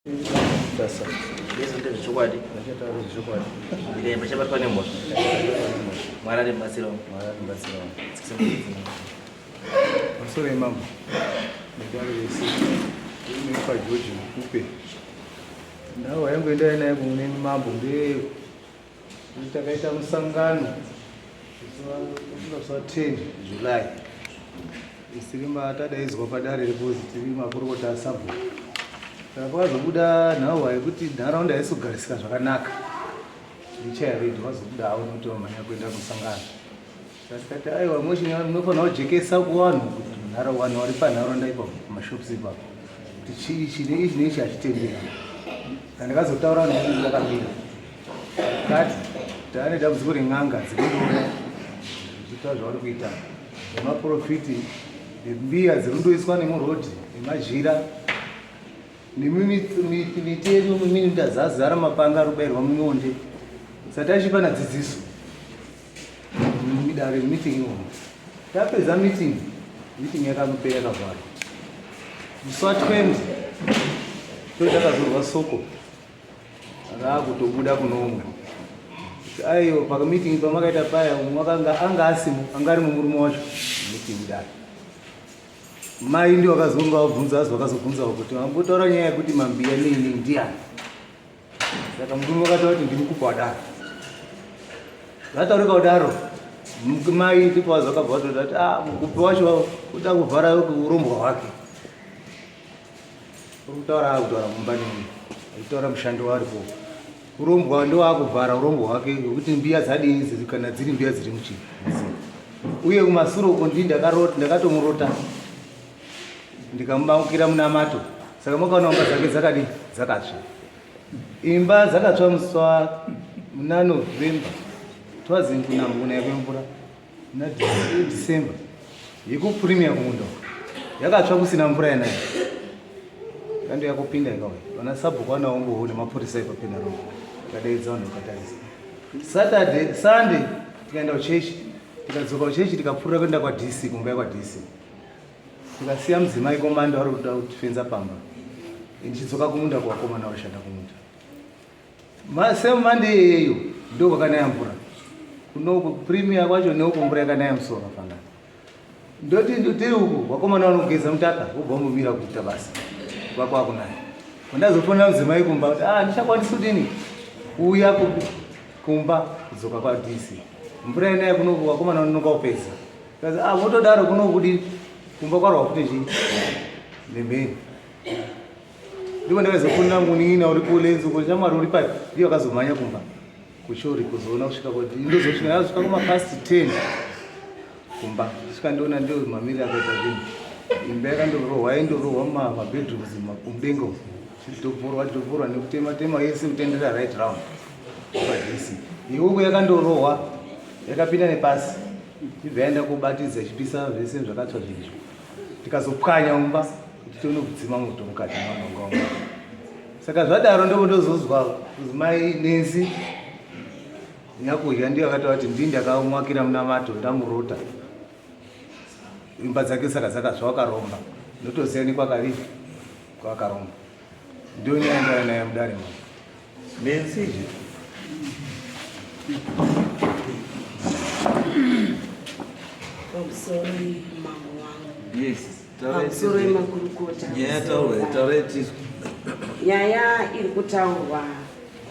Mutasa. Yes, until the chocolate. The Bishop of Panama. Maradi Masilo. Sorry, ma'am. Now I am going to have Mambu. Onzi Akaita Munamato. July. Isirima days of a daddy repository, Purota Sabu. Buddha now I put it around the Sugaris Ranak. The chair it was down to Manakwenda Musanga. I was motioning on no for no JK Sub one, another one or if around my shop zipper. The she is nature and I got around the that the was good in Angas. It was all we done. The not profiting. The beers, the Rudu is one more road, Imagina. Nimiteru mimi ndazazara mapanga rubairwa munyonde satashipana dzidziso midare meeting yo tapedza meeting yakamupera kavhara musatwendi totakazorwa soko akakutobuda kunomwe aiyo pakameeting pamakaita paya mwakanga anga asimu angari mumurume wacho meeting dai mai ndio wakazonga wabvunza azi wakazobvunza kuti ambotaura nyaya yekuti mambiya nini ndiani saka murume wakataura kuti ndimukubva wadaro zvataurika kudaro mai ndipo wazakabva watoda kuti mukubva wacho kuda kuvhara urombwa hwake urikutaura akutaura mumba nini achitaura mushando waripo urombwa ndo akuvhara urombwa hwake wekuti mbiya dzadini kana dziri mbiya dziri muchii uye kumasuro uko ndakatomurota ndikamubangukira munamato saka makaona imba dzake dzakadi dzakatsva imba dzakatsva muswa muna Novemba twazinkunamuna yakwemvura muna December yekupremier kumunda yakatsva kusina mvura yanayo kando yakupinda ikauya vana sabhuku vanaombowo nemapurisa ipapenaro tikadeedza vanhu vakatarisa Saturday Sunday tikaenda kuchechi tikadzoka kuchechi tikapfuura kuenda kwaDC kumba yakwaDC tikasiya mudzimai komanda wari kuda kutifenza pamba ndichidzoka kumunda kuvakomana vashanda kumunda same Monday iyeyo ndo kwakanaya mvura kunoko premier kwacho neuko mvura yakanaya musoro panga ndoti ndotiri uku vakomana vanogeza mutaka vobva mumira kuita basa kwakwakunaya kundazofonera mudzimai kumba kuti ndichakwanisa kudini kuuya kumba kudzoka kwaDC mvura inaya kunoko vakomana vanonoka kupedza kazi motodaro kunokudini kumba kwarwa kuti chii neMheni ndipo ndakazofonera munina uri kulenzo kuti chamwari uri pai ndiyo akazomhanya kumba kuchori kuzoona kusvika kuti ndozosvika asvika kumapast 10 kumba svika ndiona ndio mamiri akaita zvinhu imba yakandorohwa indorohwa mabedrooms kumudenga chitovhurwa nekutema yese kutendera right round paDC iuko yakandorohwa yakapinda nepasi ibva yaenda kubatidza chipisa zvese zvakatsva zvinhu tikazopwanya umba kuti tione kudzima moto mukati mwanonga saka zvadaro ndozozwa kuzi mai Nensi nyakudya ndiyo akataura kuti ndini ndakamwakira munamato ndamurota imba dzake saka dzakatsva wakaromba ndotoziva nekwakari kwakaromba ndio nyaya ndaya naye mudare Nensi sorry, mambo wangu. Yes. Sorry, makurukota. Yeah, taureti. Nyaya iri kutaurwa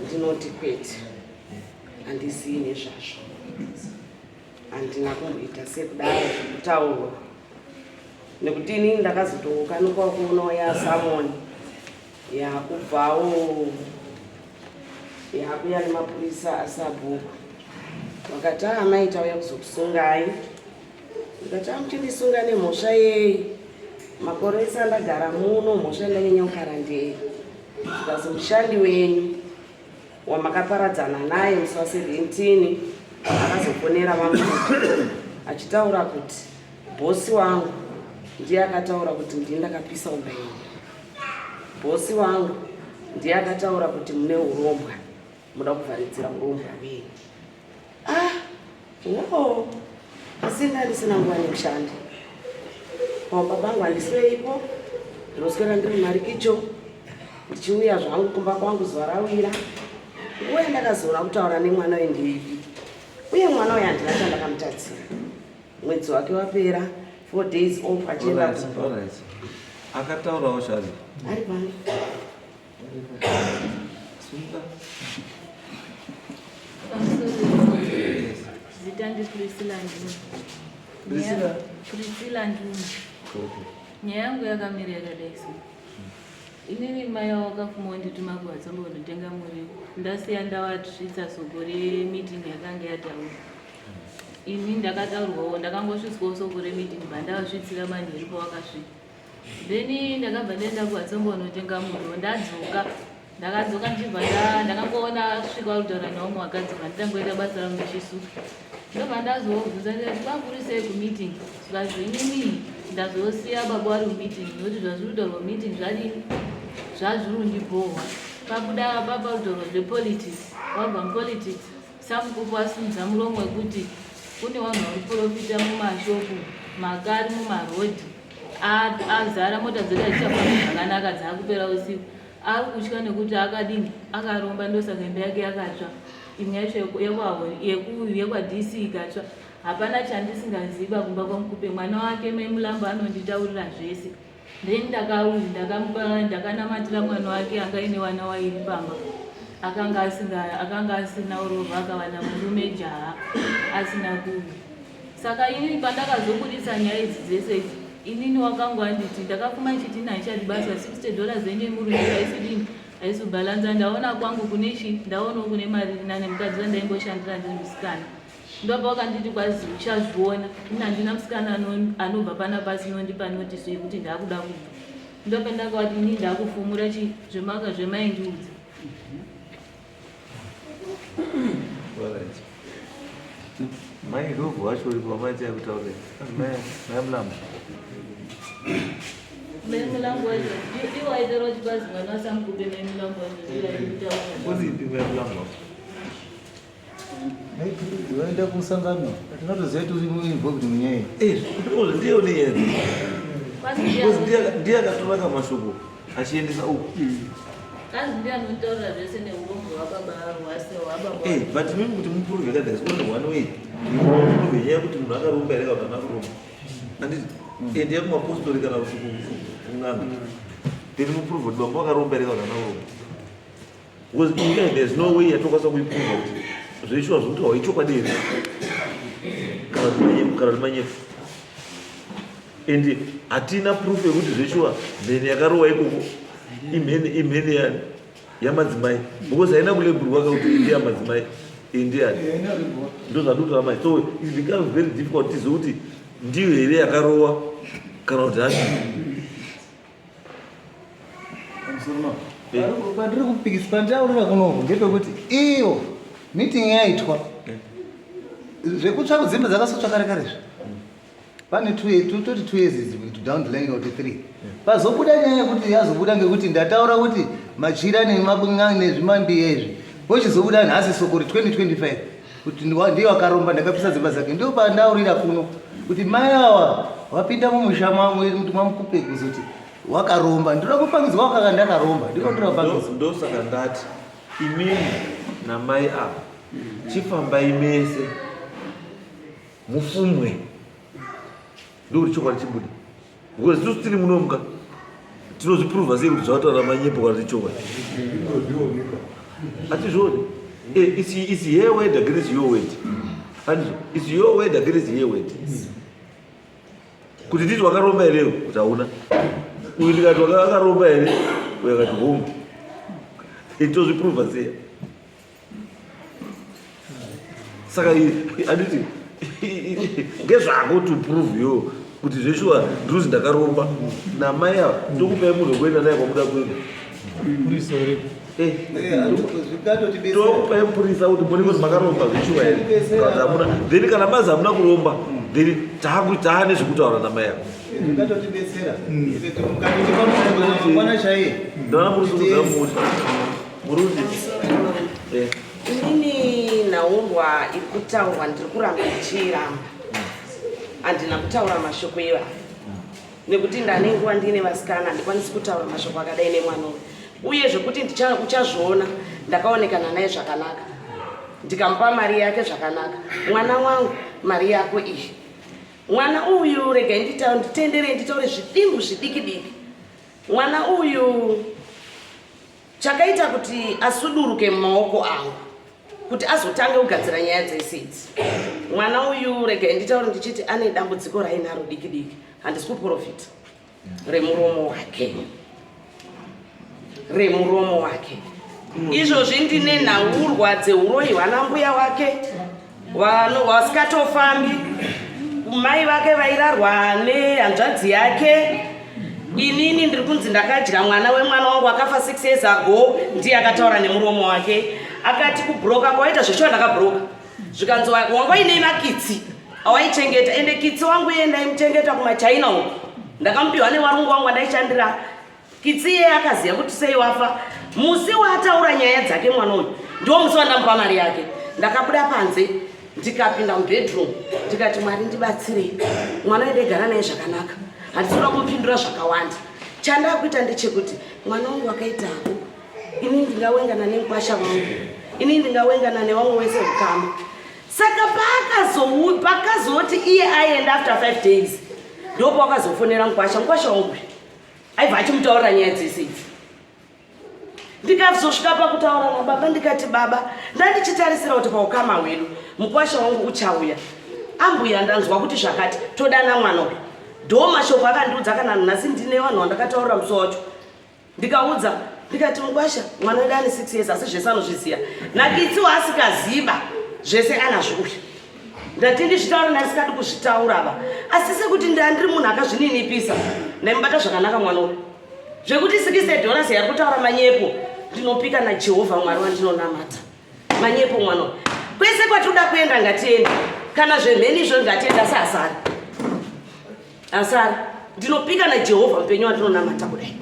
ndinoti kwete. Handisiine zvazvo. Handina kumboita sekudaro kutaurwa. Nekuti inini ndakazotokanuka kunoya Samoni. Yakubvawo yakuya nemapurisa asabhuku. Vakati amai tauya kuzokusungai. Ndikati muchindisunga nemhosva yei makore ese andagara muno mhosva ndanyanya kugara ndei ndikazi mushandi wenyu wamakaparadzana naye musi wa17 akazofonera vangu achitaura kuti bhosi wangu ndiye akataura kuti ndini ndakapisa umba yenyu bhosi wangu ndiye akataura kuti mune urombwa muda kuvharidzira urombwa wenyu asi ndisina nguva nemushandi baba vangu handisweipo ndoswera ndiri marikicho ndichiuya zvangu kumba kwangu zuva rawira. Nguva yandakazoona kutaura nemwana uyu ndeipi, uye mwana uyu handina chandakamutatsira. Mwedzi wake wapera 4 days off achienda akataurawo Shari ari pani Zitandi Priscilla Nduma. Nyaya yangu yakamira yakadai so. Inini mai wakafuma ndituma kuWhatsApp kunotenga muriwo. Ndasiya ndawasvitsa soko remeeting yakanga yataurwa. Ini ndakataurwawo ndakangosvitswawo soko remeeting bandavasvitsira manheru pawakasvika. Then ndakabva ndaenda kuWhatsApp kunotenga muriwo ndadzoka. Ndakadzoka ndichibva ndakangoona svika kutaura nawo wakadzoka nditangoita basa rangu ndichisuka. Ndobva ndazobvunza ndikati kwakuri sei kumeeting. Zvikazi inini ndazosiya baba vari kumeeting nokuti zvazviri kutaurwa meeting zvadini zvazviri kundibhohwa. Pabuda baba kutaurwa zvepolitics. Wabva mupolitics samukupu wasimudza muromo wekuti kune vanhu vari kuprofita mumashopu makari mumarodhi azara mota dzedu adzichafamba zvakanaka dzaakupera usiku. Ari kutya nekuti akadini akaromba ndosaka imba yake yakatsva. Imwe yacho yekwaDC ikatsva. Hapana chandisingaziva kumba kwamukupe. Mwana wake meMulambo anonditaurira zvese. Then ndakanamatira mwana wake anga ine wana wairi pamba. Akanga asina urovo akawana murume jaha asina kuvi. Saka inini pandakazobudisa nyaya idzi dzese idzi, inini wakangwanditi ndakafuma chitina ichati basa $60 enye murume aisidini aisubhalanza. Ndaona kwangu kune chi ndaona kune mari nane mukadzi wandaimboshandira neMusikana. Ndobva wakanditi kwazi uchazviona ini handina musikana anobva pana pasi nondipa notice yekuti ndakuda kubva. Ndobva ndakati inini ndakufumura chi zvemaindiudza. mai ndogo wacho uri pamati yakutaurira mai Mulambo meMulambo wacho iwo aitara kuti kwazi mwana wasamukupe meMulambo wacho uzipi mai Mulambo waenda kusangano tinatoziva kuti uri involved munyaya ndiyo niyeni ndiye akatonaka mashoko achiendesa uku kazi ndiye anotaura zvese neurombo wababa wase but mimi kuti muprove kadai sikuona one way muprove nyaya kuti munhu akaromba here kana kuromba handiti ndiye kumapostori kana kung'anga then muprove kuti bamba wakaromba here kana kuromba because ingai there's no way yatokwanisa kuiprova kuti zveishuwa zvokutaura ichokwadi here kana kuti manyefu and hatina proof yekuti zveshuwa mheni yakarohwa ikoko imheni yamadzimai because haina kuleburwa kuti ndi yamadzimai indiyani ndo zvaduta mai. So it becomes very difficult tizo kuti ndiyo here yakarohwa kana kuti hacho. pandiri kupikisa pandaurira kunoku ngepekuti iyo meeting yaitwa zvekutsva kudzimba dzakasotsva kare karizvo pane 2 years down the line kuti 3 pazobuda nyaya yekuti yazobuda ngekuti ndataura kuti machira nemabunga nezvimambiya izvi vochizobuda nhasi soko ri2025 kuti ndiyo akaromba ndakapisa dzimba dzake. Ndio pandaurira kuno kuti mai awa wapinda mumusha mwamukupe kuzoti wakaromba ndinoda kupangidzwa wakanga ndakaromba ndiko ndinopangidzwa. Ndosaka ndati imini namai ava chifambai mese mufumwe ndori chokwadi chibuda because tisu tiri munomuka tinozviprova sei kuti zvavataura manyepo kana tichokwadi hatizvoni. It's your word against your word. It's your word against your word. Kuti titi wakaromba here kuti hauna uyu ndikati wakaromba here uyakati hongu tozviprova sei. Saka handiti ngezvako to prove yo kuti zveshuwa ndruzi ndakaromba namai ava tokupai munhu wekuenda naye kwamuda kuenda tokupai mupurisa kuti mboni kuti makaromba zveshuwa here hamuna then kana mazi hamuna kuromba then taane zvekutaura namai ava ndana murisukudza muruti inini naurwa ikutaurwa ndiri kuramba ndichiramba handina kutaura mashoko evanhu nekuti ndane nguva ndine vasikana handikwanisi kutaura mashoko akadai nemwana uyu uye zvekuti uchazviona ndakaonekana naye zvakanaka, ndikamupa mari yake zvakanaka. Mwana wangu, mari yako iyi. Mwana uyu rega nditendere nditaure zvidimbu zvidiki. Mwana uyu chakaita kuti asuduruke mumaoko angu kuti azotange kugadzira nyaya dzesidzi. Mwana uyu rega nditaure ndichiti ane dambudziko rainaro diki, handisi kuprofita, remuromo wake. Izvozvi ndine nhaurwa dzeuroyi hwanambuya wake wasikatofambi, mai vake vairarwa nehanzvadzi yake. Inini ndiri kunzi ndakadya mwana wemwana wangu akafa 6 years ago. Ndiye akataura nemuromo wake akati kubhuroka kwaita zveshuwa ndakabhuroka zvikanzi wanga ine makitsi awaichengeta, ende kitsi wangu iye ndaimuchengeta kumachaina uko, ndakamupiwa nevarungu wangu andaishandira. Kitsi iye akaziva kuti sei wafa. Musi wataura nyaya dzake mwana uyu ndiwo musi wandamupa mari yake. Ndakabuda panze ndikapinda mubedroom ndikati Mwari ndibatsirei, mwana wedu egara naye zvakanaka, handisina kumupindura zvakawanda. Chandakuita ndechekuti mwana wangu akaitako, ini ndingawengana nemukwasha wangu, ini ndingawengana nevamwe wese ukama. Saka pakazoti iye aenda after 5 days ndopo wakazofonera mukwasha wangu aibva achimutaurira nyaya dzesidzi. Ndikazosvika pakutaura nababa ndikati, baba, ndandichitarisira kuti paukama hwedu mukwasha wangu uchauya. Ambuya ndanzwa kuti zvakati todana mwana uyu. Ndo mashoko akandiudza kana nhasi ndine vanhu vandakataurira musi wacho. Ndikaudza ndikati mukwasha mwana wedu ane 6 years asi zvese anozviziva. Nakitsi waasikaziba zvese anazvouya. Ndati ndizvitaura ndasikadi kuzvitaura aba. Asi sekuti ndandiri munhu akazvininipisa ndaimubata zvakanaka mwana uyu. Zvekuti $60 yari kutaura manyepo ndinopika naJehovha Mwari wandinonamata. Manyepo mwana uyu. Kwese kwatoda kuenda ngatiende. Kana zvemheni izvo ngatienda asari. Ndinopika naJehovha mupenyu wandinonamata kudai.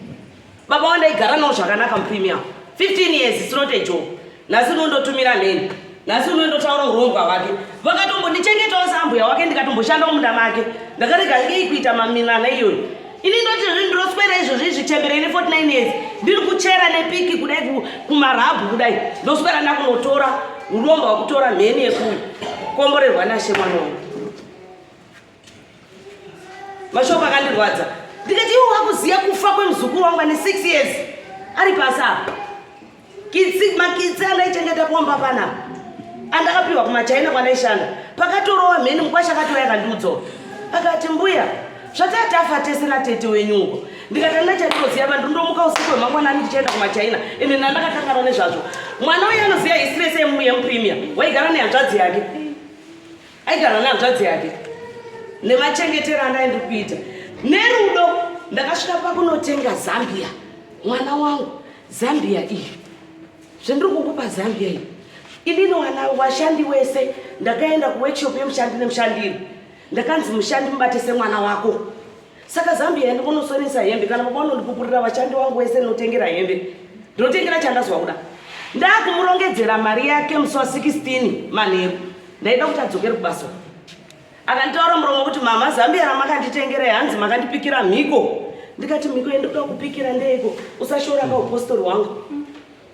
Baba wandaigara nawo zvakanaka mupremium 15 years, it's not a joke. Nhasi unondotumira mheni, nhasi unondotaura urongwa hwake. Vakatombondichengetawo sambuya wake ndikatomboshanda mumunda make. Ndakarega ngei kuita maminana iyoyo. Ini ndoti ndoswera izvozvi zvichembere ne 49 years ndiri kuchera nepiki kudai kumarabhu kudai, ndoswera ndakunotora uromba hwekutora mheni yekukomborerwa nashe mwana wangu. Mashoko akandirwadza. Ndikati iwo wakuziya kufa kwemuzukuru wangu ane 6 years ari pasi apa. Makitsi andaichengeta pomba panapa andakapiwa kumachaina kwandaishanda. Pakatorowa mheni mukwasha akatiwa yakandiudzawo akati, mbuya zvatatafa tese natete wenyuko. Ndikati ndachatoziva vanhu ndomuka usiku hwemangwanani ndichienda kumachaina ende ndandakakangana nezvazvo. Mwana uyu anoziva history yemupremium waigara nehanzvadzi yake. Aigara nehanzvadzi yake nemachengetero andaendi kuita nerudo. Ndakasvika pakunotenga Zambia. Mwana wangu, Zambia iyi zvendiri kukupa Zambia iyi, inini washandi wese ndakaenda kuworkshop yemushandi nemushandiri. Ndakanzi mushandi mubatise mwana wako. Saka Zambia ndikunosonesa hembe kana baba ndikupurira vashandi wangu wese notengera hembe. Ndinotengera chandazwa kuda. Ndakumurongedzera mari yake musi wa 16 manheru. Ndaida kuti adzokere kubasa. Akantaura muromo kuti mama, Zambia ramakanditengera hanzi makandipikira mhiko. Ndikati mhiko yendoda kupikira ndeiko? Usashora kaupostori wangu.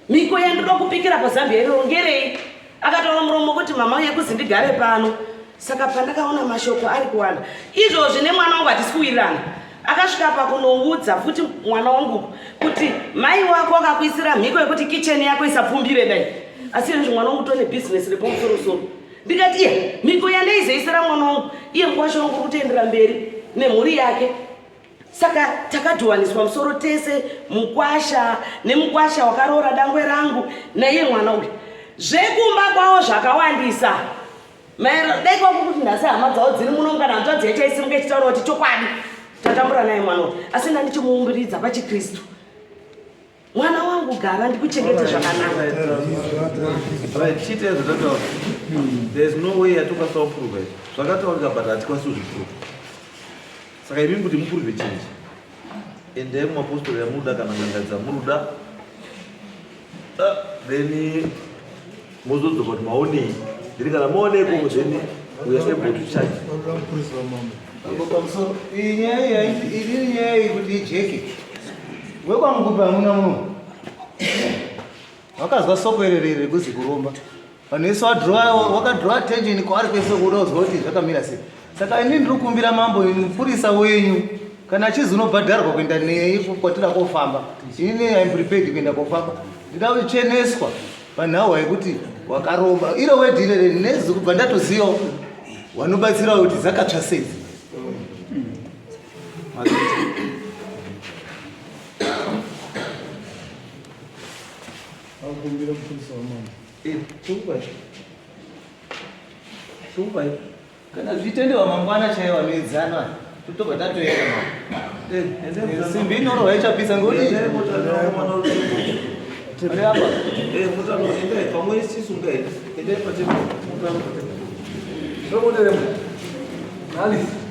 Mhiko yendoda kupikira paZambia irongerei? Akataura muromo kuti mama yekuzi ndigare pano. Saka pandakaona mashoko ari kuwanda izvozvi nemwana wangu hatisi kuwirirana. Akasvika pakunoudza futi mwana wangu kuti mai wako akakuisira mhiko yekuti kicheni yako isapfumbire dai, asi izvozvi mwana wangu tone business repamusoro-soro. Ndikati iye mhiko yandaizoisira mwana wangu iye mukwasha wangu kutoendera mberi nemhuri yake. Saka takadhiwaniswa musoro tese, mukwasha nemukwasha wakaroora dangwe rangu naiye mwana uyu. Zvekumba kwawo zvakawandisa. Dai kwako kuti nhasi hama dzawo dziri muno kana hanzvadzi yachaisimuka ichitaura kuti chokwadi tatambura naye mwana uyu, asi ndandichimuumbiridza pachikristu. Mwana wangu gara ndikuchengete zvakanaka. Chite zvatotaura. There's no way yatokasaprove. Zvakataurika but hatikwanisi kuzviprove. Saka imi kuti muprove chinji. Endai mumapostori yamuda kana ngangadza muruda. Then mozodzoka kuti maonei. Ndiri kana maoneko then we are able to charge. Inyaya kuti ijeke. Wekwamukupa hamuna muno. wakazwa soko irerere kuzi kuromba vanhu vese wakadhrowa attention kwaari kwese kuda kuzwa kuti zvakamira sei. Saka ini ndiri kukumbira mambo mupurisa wenyu kana achizonobhadharwa kuenda nei kwatira kofamba, ini I'm prepared kuenda kofamba, ndida kucheneswa panhau yekuti wakaromba iro wedhirere nezi kubva ndatozivawo wanobatsira kuti dzakatsva sei. Kana zvitendewa mangwana chaiwo anoedzana totobva tatoenda simbi inorohwa ichapisa ngokuti Vamos,